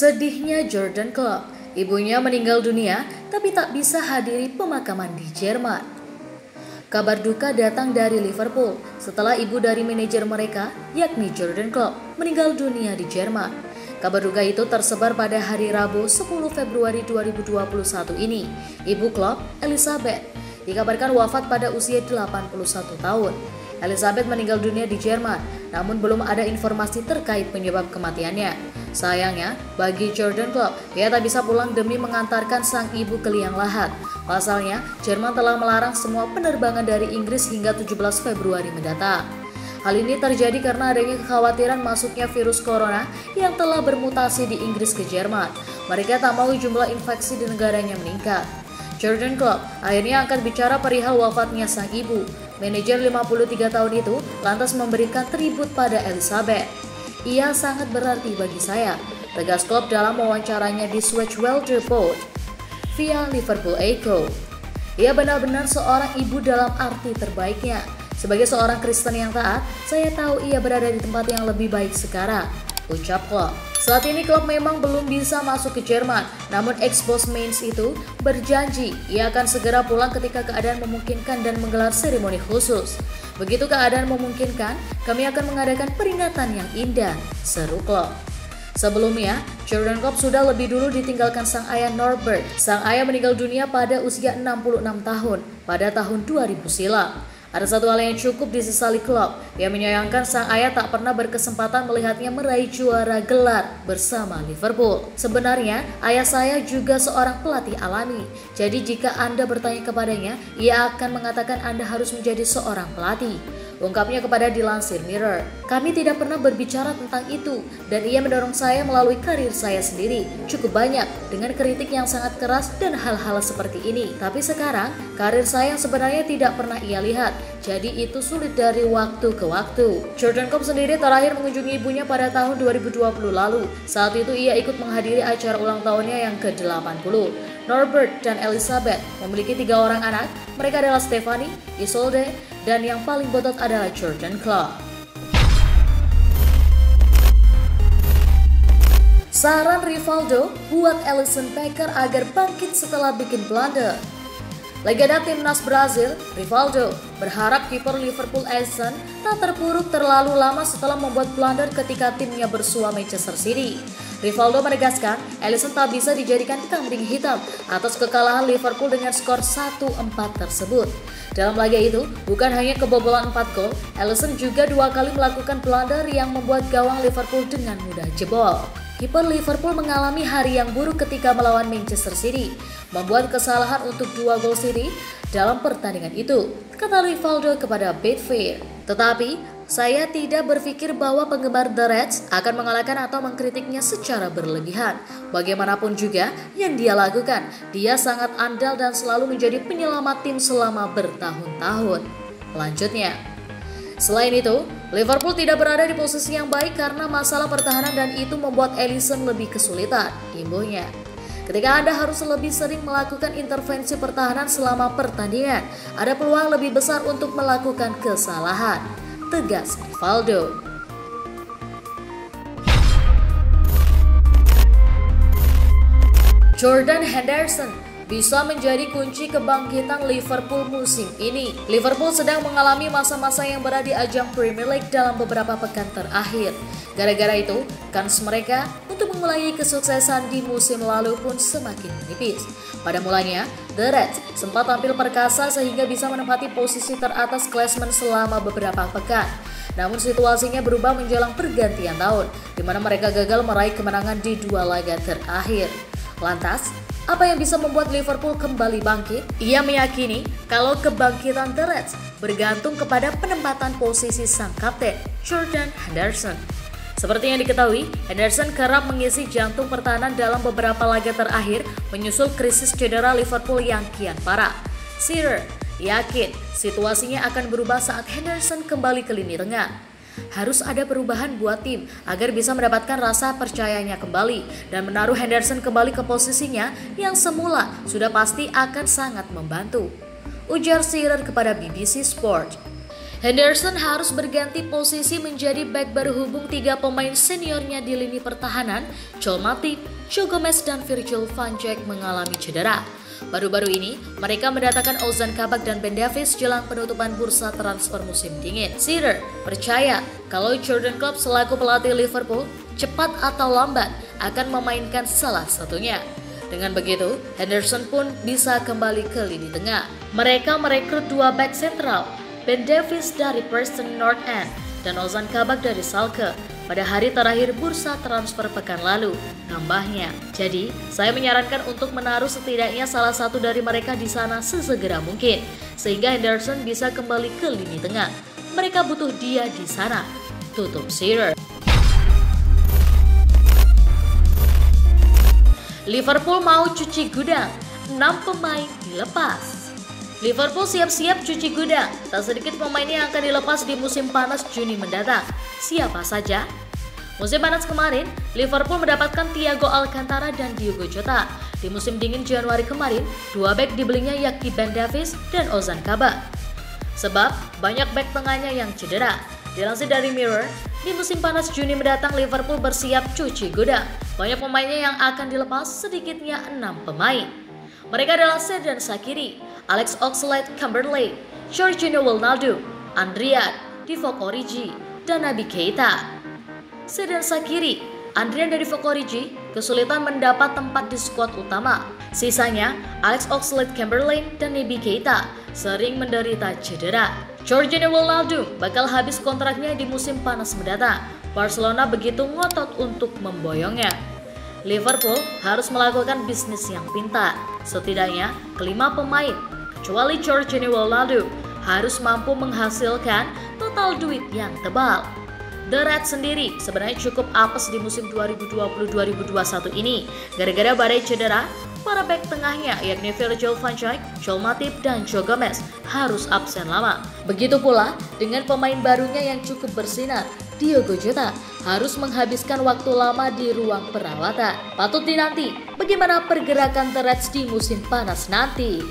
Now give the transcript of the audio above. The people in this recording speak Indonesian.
Sedihnya Jurgen Klopp, ibunya meninggal dunia tapi tak bisa hadiri pemakaman di Jerman. Kabar duka datang dari Liverpool setelah ibu dari manajer mereka, yakni Jurgen Klopp, meninggal dunia di Jerman. Kabar duka itu tersebar pada hari Rabu 10 Februari 2021 ini. Ibu Klopp, Elisabeth, dikabarkan wafat pada usia 81 tahun. Elisabeth meninggal dunia di Jerman, namun belum ada informasi terkait penyebab kematiannya. Sayangnya, bagi Jurgen Klopp, ia tak bisa pulang demi mengantarkan sang ibu ke liang lahat. Pasalnya, Jerman telah melarang semua penerbangan dari Inggris hingga 17 Februari mendatang. Hal ini terjadi karena adanya kekhawatiran masuknya virus corona yang telah bermutasi di Inggris ke Jerman. Mereka tak mau jumlah infeksi di negaranya meningkat. Jurgen Klopp akhirnya angkat bicara perihal wafatnya sang ibu. Manajer 53 tahun itu lantas memberikan tribut pada Elisabeth. Ia sangat berarti bagi saya, tegas Klopp dalam wawancaranya di Schweizer Post via Liverpool Echo. Ia benar-benar seorang ibu dalam arti terbaiknya. Sebagai seorang Kristen yang taat, saya tahu ia berada di tempat yang lebih baik sekarang, ucap Klopp. Saat ini Klopp memang belum bisa masuk ke Jerman, namun ex-boss Mainz itu berjanji ia akan segera pulang ketika keadaan memungkinkan dan menggelar seremoni khusus. Begitu keadaan memungkinkan, kami akan mengadakan peringatan yang indah, seru Klopp. Sebelumnya, Jurgen Klopp sudah lebih dulu ditinggalkan sang ayah Norbert. Sang ayah meninggal dunia pada usia 66 tahun pada tahun 2000 silam. Ada satu hal yang cukup disesali Klopp. Ia menyayangkan sang ayah tak pernah berkesempatan melihatnya meraih juara gelar bersama Liverpool. Sebenarnya, ayah saya juga seorang pelatih alami. Jadi jika Anda bertanya kepadanya, ia akan mengatakan Anda harus menjadi seorang pelatih. Ungkapnya kepada dilansir Mirror. Kami tidak pernah berbicara tentang itu dan ia mendorong saya melalui karir saya sendiri. Cukup banyak dengan kritik yang sangat keras dan hal-hal seperti ini. Tapi sekarang, karir saya yang sebenarnya tidak pernah ia lihat. Jadi itu sulit dari waktu ke waktu. Jurgen Klopp sendiri terakhir mengunjungi ibunya pada tahun 2020 lalu. Saat itu ia ikut menghadiri acara ulang tahunnya yang ke-80. Norbert dan Elisabeth memiliki 3 orang anak. Mereka adalah Stephanie, Isolde, dan yang paling botot adalah Jurgen Klopp. Saran Rivaldo buat Alisson Becker agar bangkit setelah bikin blunder. Legenda timnas Brazil, Rivaldo, berharap kiper Liverpool Alisson tak terpuruk terlalu lama setelah membuat blunder ketika timnya bersua Manchester City. Rivaldo menegaskan, Alisson tak bisa dijadikan kambing hitam atas kekalahan Liverpool dengan skor 1-4 tersebut. Dalam laga itu, bukan hanya kebobolan 4 gol, Alisson juga 2 kali melakukan blunder yang membuat gawang Liverpool dengan mudah jebol. Kiper Liverpool mengalami hari yang buruk ketika melawan Manchester City, membuat kesalahan untuk 2 gol City dalam pertandingan itu, kata Rivaldo kepada Betfair. Tetapi, saya tidak berpikir bahwa penggemar The Reds akan mengalahkan atau mengkritiknya secara berlebihan. Bagaimanapun juga yang dia lakukan, dia sangat andal dan selalu menjadi penyelamat tim selama bertahun-tahun. Lanjutnya, selain itu, Liverpool tidak berada di posisi yang baik karena masalah pertahanan dan itu membuat Alisson lebih kesulitan, imbuhnya. Ketika Anda harus lebih sering melakukan intervensi pertahanan selama pertandingan, ada peluang lebih besar untuk melakukan kesalahan, tegas Rivaldo. Jordan Henderson bisa menjadi kunci kebangkitan Liverpool musim ini. Liverpool sedang mengalami masa-masa yang berat di ajang Premier League dalam beberapa pekan terakhir. Gara-gara itu, kans mereka untuk mengulangi kesuksesan di musim lalu pun semakin menipis. Pada mulanya, The Reds sempat tampil perkasa sehingga bisa menempati posisi teratas klasemen selama beberapa pekan. Namun situasinya berubah menjelang pergantian tahun, di mana mereka gagal meraih kemenangan di 2 laga terakhir. Lantas, apa yang bisa membuat Liverpool kembali bangkit? Ia meyakini kalau kebangkitan The Reds bergantung kepada penempatan posisi sang kapten, Jordan Henderson. Seperti yang diketahui, Henderson kerap mengisi jantung pertahanan dalam beberapa laga terakhir menyusul krisis cedera Liverpool yang kian parah. Shearer yakin situasinya akan berubah saat Henderson kembali ke lini tengah. Harus ada perubahan buat tim agar bisa mendapatkan rasa percayanya kembali dan menaruh Henderson kembali ke posisinya yang semula sudah pasti akan sangat membantu, ujar Shearer kepada BBC Sport. Henderson harus berganti posisi menjadi bek berhubung 3 pemain seniornya di lini pertahanan, Joel Matip, Joe Gomez, dan Virgil van Dijk mengalami cedera. Baru-baru ini, mereka mendatangkan Ozan Kabak dan Ben Davies jelang penutupan bursa transfer musim dingin. Shearer percaya kalau Jurgen Klopp selaku pelatih Liverpool, cepat atau lambat akan memainkan salah satunya. Dengan begitu, Henderson pun bisa kembali ke lini tengah. Mereka merekrut 2 bek sentral, Ben Davies dari Preston North End dan Ozan Kabak dari Schalke pada hari terakhir bursa transfer pekan lalu, tambahnya. Jadi, saya menyarankan untuk menaruh setidaknya salah satu dari mereka di sana sesegera mungkin, sehingga Henderson bisa kembali ke lini tengah. Mereka butuh dia di sana, tutup Shearer. Liverpool mau cuci gudang, 6 pemain dilepas. Liverpool siap-siap cuci gudang, tak sedikit pemain yang akan dilepas di musim panas Juni mendatang. Siapa saja? Musim panas kemarin, Liverpool mendapatkan Thiago Alcantara dan Diogo Jota. Di musim dingin Januari kemarin, 2 bek dibelinya yakni Ben Davies dan Ozan Kabak. Sebab banyak bek tengahnya yang cedera. Dilansir dari Mirror, di musim panas Juni mendatang Liverpool bersiap cuci gudang. Banyak pemainnya yang akan dilepas, sedikitnya 6 pemain. Mereka adalah Xherdan Shaqiri, Alex Oxlade-Chamberlain, Georginio Wijnaldum, Andrian, Divock Origi, dan Naby Keita. Xherdan Shaqiri, Andrian dari Divock Origi kesulitan mendapat tempat di skuad utama. Sisanya, Alex Oxlade-Chamberlain dan Naby Keita sering menderita cedera. Georginio Wijnaldum bakal habis kontraknya di musim panas mendatang. Barcelona begitu ngotot untuk memboyongnya. Liverpool harus melakukan bisnis yang pintar. Setidaknya kelima pemain, kecuali Georginio Wijnaldum, harus mampu menghasilkan total duit yang tebal. The Reds sendiri sebenarnya cukup apes di musim 2020-2021 ini. Gara-gara badai cedera, para bek tengahnya yakni Virgil van Dijk, Joel Matip, dan Joe Gomez harus absen lama. Begitu pula dengan pemain barunya yang cukup bersinar, Diogo Jota harus menghabiskan waktu lama di ruang perawatan. Patut dinanti bagaimana pergerakan The Reds di musim panas nanti.